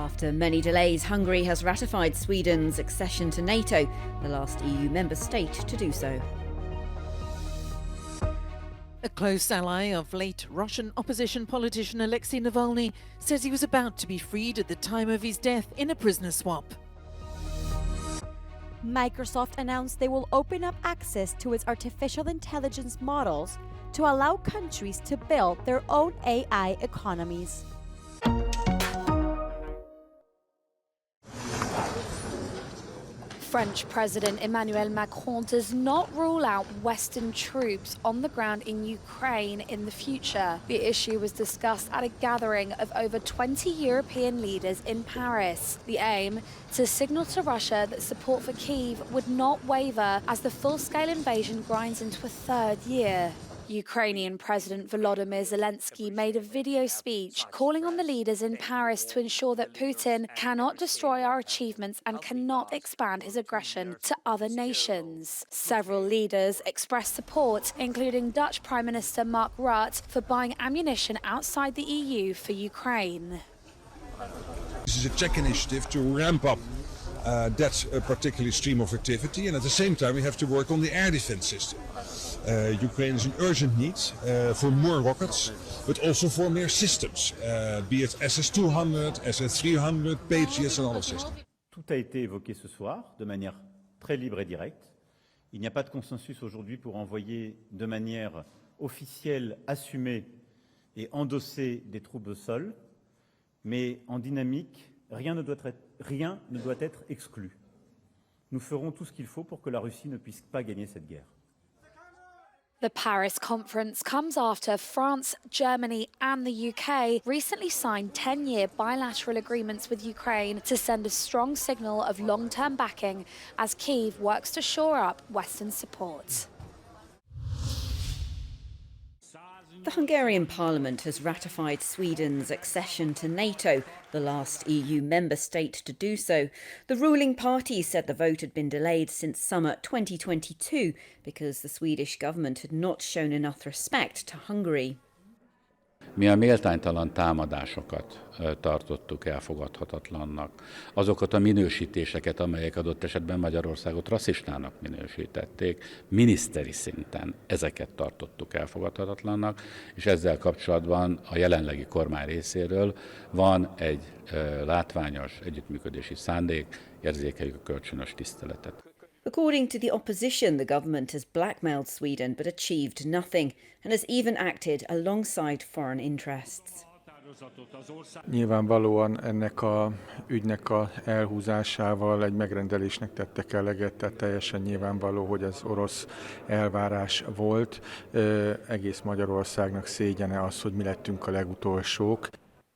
After many delays, Hungary has ratified Sweden's accession to NATO, the last EU member state to do so. A close ally of late Russian opposition politician Alexei Navalny says he was about to be freed at the time of his death in a prisoner swap. Microsoft announced they will open up access to its artificial intelligence models to allow countries to build their own AI economies. French President Emmanuel Macron does not rule out Western troops on the ground in Ukraine in the future. The issue was discussed at a gathering of over 20 European leaders in Paris. The aim, to signal to Russia that support for Kyiv would not waver as the full-scale invasion grinds into a third year. Ukrainian President Volodymyr Zelensky made a video speech calling on the leaders in Paris to ensure that Putin cannot destroy our achievements and cannot expand his aggression to other nations. Several leaders expressed support, including Dutch Prime Minister Mark Rutte, for buying ammunition outside the EU for Ukraine. This is a Czech initiative to ramp up that particular stream of activity, and at the same time we have to work on the air defense system. Ukraine is in urgent need for more rockets, but also for more systems, be it SS-200, SS-300, Patriots and other systems. Tout a été évoqué ce soir de manière très libre et directe. Il n'y a pas de consensus aujourd'hui pour envoyer de manière officielle, assumée et endossée des troupes au sol, mais en dynamique, rien ne doit être exclu. Nous ferons tout ce qu'il faut pour que la Russie ne puisse pas gagner cette guerre. The Paris conference comes after France, Germany and the UK recently signed 10-year bilateral agreements with Ukraine to send a strong signal of long-term backing as Kyiv works to shore up Western support. The Hungarian parliament has ratified Sweden's accession to NATO, the last EU member state to do so. The ruling party said the vote had been delayed since summer 2022 because the Swedish government had not shown enough respect to Hungary. Mi a méltánytalan támadásokat tartottuk elfogadhatatlannak. Azokat a minősítéseket, amelyek adott esetben Magyarországot rasszistának minősítették, miniszteri szinten ezeket tartottuk elfogadhatatlannak, és ezzel kapcsolatban a jelenlegi kormány részéről van egy látványos együttműködési szándék, érzékeljük a kölcsönös tiszteletet. According to the opposition, the government has blackmailed Sweden but achieved nothing and has even acted alongside foreign interests. Nyilvánvalóan ennek a ügynek a elhúzásával egy megrendelésnek tettek eleget, tehát teljesen nyilvánvaló, hogy ez orosz elvárás volt. Egész Magyarországnak szégyene az, hogy mi lettünk a legutolsók.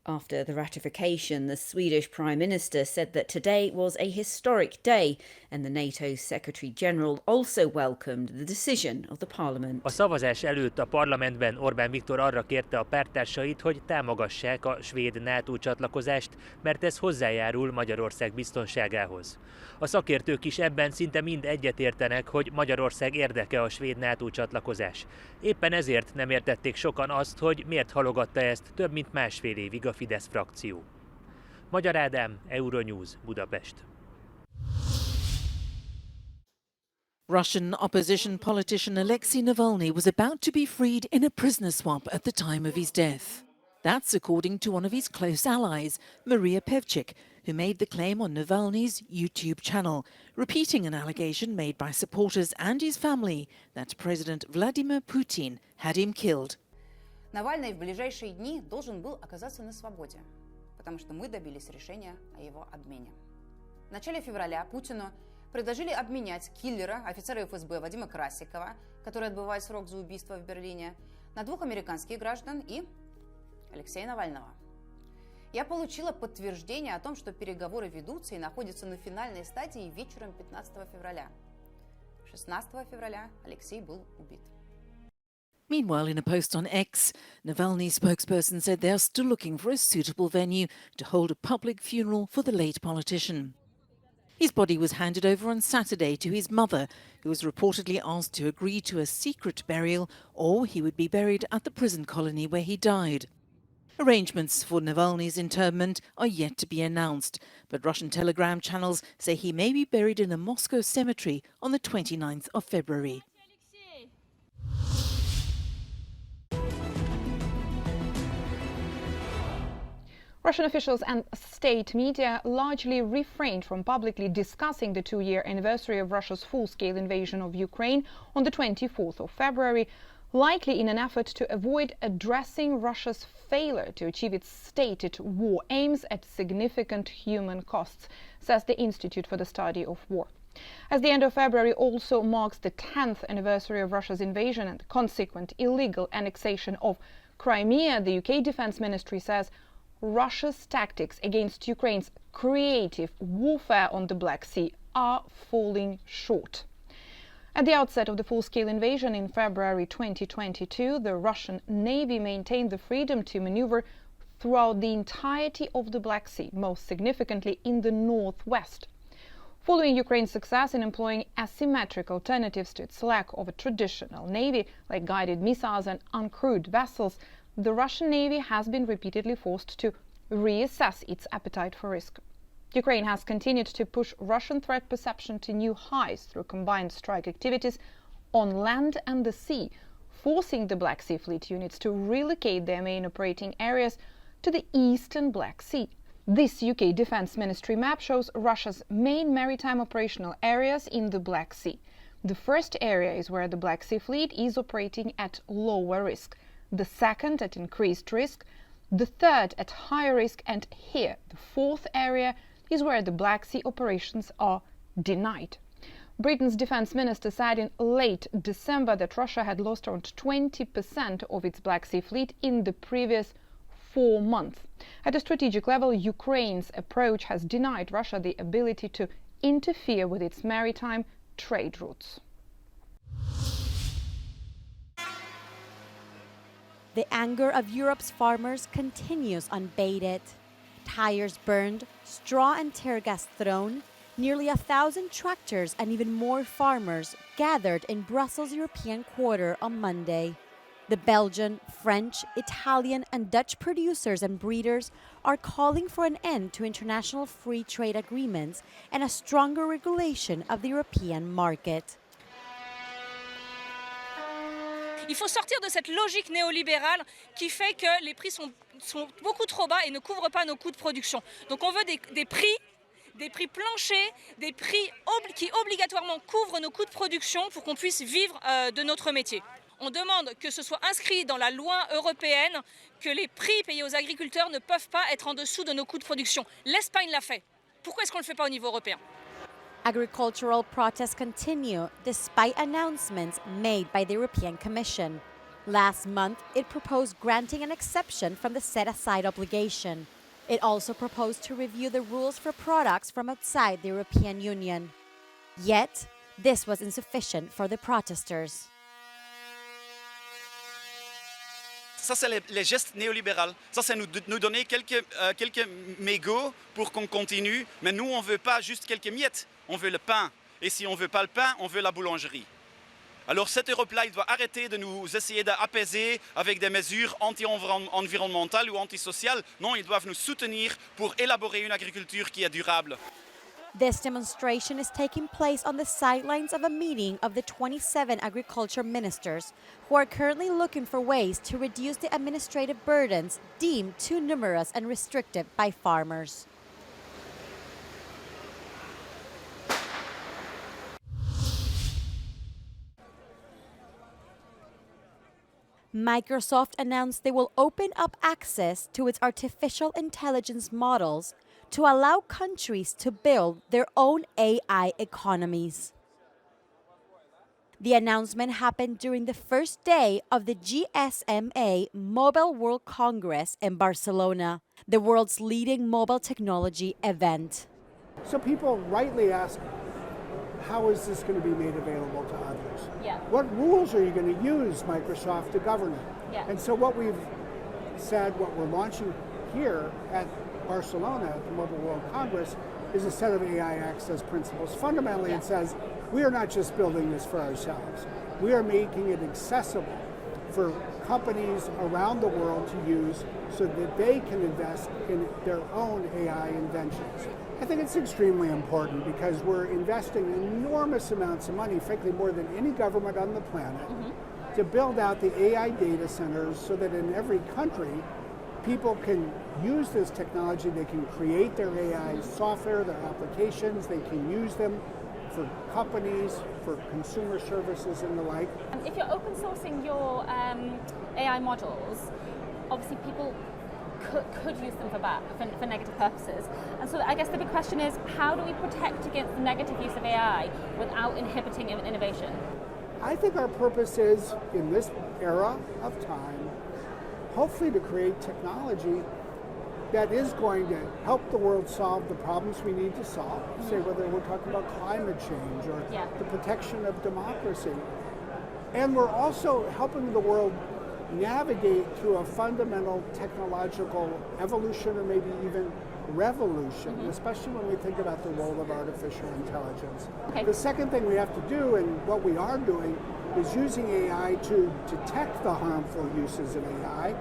After the ratification, the Swedish Prime Minister said that today was a historic day, and the NATO Secretary-General also welcomed the decision of the Parliament. A szavazás előtt a parlamentben Orbán Viktor arra kérte a párttársait, hogy támogassák a svéd NATO csatlakozást, mert ez hozzájárul Magyarország biztonságához. A szakértők is ebben szinte mind egyetértenek, hogy Magyarország érdeke a svéd NATO csatlakozás. Éppen ezért nem értették sokan azt, hogy miért halogatta ezt több mint másfél évig a Fidesz frakció. Magyar Ádám, Euronews, Budapest. Russian opposition politician Alexei Navalny was about to be freed in a prisoner swap at the time of his death. That's according to one of his close allies, Maria Pevchik, who made the claim on Navalny's YouTube channel, repeating an allegation made by supporters and his family that President Vladimir Putin had him killed. Навальный в ближайшие дни должен был оказаться на свободе, потому что мы добились решения о его обмене. В начале февраля Путину предложили обменять киллера, офицера ФСБ Вадима Красикова, который отбывает срок за убийство в Берлине, на 2 американских граждан и Алексея Навального. Я получила подтверждение о том, что переговоры ведутся и находятся на финальной стадии вечером 15 февраля. 16 февраля Алексей был убит. Meanwhile, in a post on X, Navalny's spokesperson said they are still looking for a suitable venue to hold a public funeral for the late politician. His body was handed over on Saturday to his mother, who was reportedly asked to agree to a secret burial or he would be buried at the prison colony where he died. Arrangements for Navalny's interment are yet to be announced, but Russian telegram channels say he may be buried in a Moscow cemetery on the 29th of February. Russian officials and state media largely refrained from publicly discussing the two-year anniversary of Russia's full-scale invasion of Ukraine on the 24th of February, likely in an effort to avoid addressing Russia's failure to achieve its stated war aims at significant human costs, says the Institute for the Study of War. As the end of February also marks the 10th anniversary of Russia's invasion and consequent illegal annexation of Crimea, the UK Defence Ministry says Russia's tactics against Ukraine's creative warfare on the Black Sea are falling short. At the outset of the full-scale invasion in February 2022, the Russian Navy maintained the freedom to maneuver throughout the entirety of the Black Sea, most significantly in the northwest. Following Ukraine's success in employing asymmetric alternatives to its lack of a traditional navy, like guided missiles and uncrewed vessels, the Russian Navy has been repeatedly forced to reassess its appetite for risk. Ukraine has continued to push Russian threat perception to new highs through combined strike activities on land and the sea, forcing the Black Sea Fleet units to relocate their main operating areas to the eastern Black Sea. This UK Defence Ministry map shows Russia's main maritime operational areas in the Black Sea. The first area is where the Black Sea Fleet is operating at lower risk, the second at increased risk, the third at higher risk, and here, the fourth area, is where the Black Sea operations are denied. Britain's defence minister said in late December that Russia had lost around 20% of its Black Sea Fleet in the previous 4 months. At a strategic level, Ukraine's approach has denied Russia the ability to interfere with its maritime trade routes. The anger of Europe's farmers continues unabated. Tires burned, straw and tear gas thrown, nearly 1,000 tractors and even more farmers gathered in Brussels' European quarter on Monday. The Belgian, French, Italian and Dutch producers and breeders are calling for an end to international free trade agreements and a stronger regulation of the European market. Il faut sortir de cette logique néolibérale qui fait que les prix sont beaucoup trop bas et ne couvrent pas nos coûts de production. Donc on veut des prix planchers, des prix qui obligatoirement couvrent nos coûts de production pour qu'on puisse vivre de notre métier. On demande que ce soit inscrit dans la loi européenne que les prix payés aux agriculteurs ne peuvent pas être en dessous de nos coûts de production. L'Espagne l'a fait. Pourquoi est-ce qu'on ne le fait pas au niveau européen? Agricultural protests continue despite announcements made by the European Commission. Last month, it proposed granting an exception from the set-aside obligation. It also proposed to review the rules for products from outside the European Union. Yet, this was insufficient for the protesters. Ça, c'est les gestes néolibéraux. Ça, c'est nous donner quelques mégots pour qu'on continue. Mais nous, on ne veut pas juste quelques miettes. On veut le pain. Et si on ne veut pas le pain, on veut la boulangerie. Alors cette Europe-là, il doit arrêter de nous essayer d'apaiser avec des mesures anti-environnementales ou antisociales. Non, ils doivent nous soutenir pour élaborer une agriculture qui est durable. This demonstration is taking place on the sidelines of a meeting of the 27 agriculture ministers who are currently looking for ways to reduce the administrative burdens deemed too numerous and restrictive by farmers. Microsoft announced they will open up access to its artificial intelligence models to allow countries to build their own AI economies. The announcement happened during the first day of the GSMA Mobile World Congress in Barcelona, the world's leading mobile technology event. So people rightly ask, how is this going to be made available to others? Yeah. What rules are you going to use, Microsoft, to govern it? Yeah. And so what we've said, what we're launching here at Barcelona at the Mobile World Congress is a set of AI access principles. Fundamentally, it says we are not just building this for ourselves. We are making it accessible for companies around the world to use so that they can invest in their own AI inventions. I think it's extremely important because we're investing enormous amounts of money, frankly more than any government on the planet, to build out the AI data centers so that in every country people can use this technology, they can create their AI software, their applications, they can use them for companies, for consumer services and the like. If you're open sourcing your AI models, obviously people could use them for negative purposes. And so I guess the big question is, how do we protect against the negative use of AI without inhibiting innovation? I think our purpose is, in this era of time, hopefully to create technology that is going to help the world solve the problems we need to solve, say whether we're talking about climate change or the protection of democracy. And we're also helping the world navigate through a fundamental technological evolution or maybe even revolution, especially when we think about the role of artificial intelligence. The second thing we have to do, and what we are doing, is using AI to detect the harmful uses of AI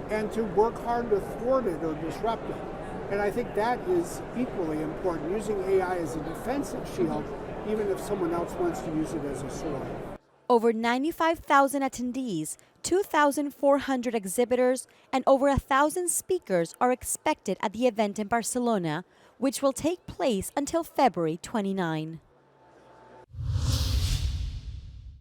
and to work hard to thwart it or disrupt it. And I think that is equally important, using AI as a defensive shield, even if someone else wants to use it as a sword. Over 95,000 attendees, 2,400 exhibitors, and over 1,000 speakers are expected at the event in Barcelona, which will take place until February 29.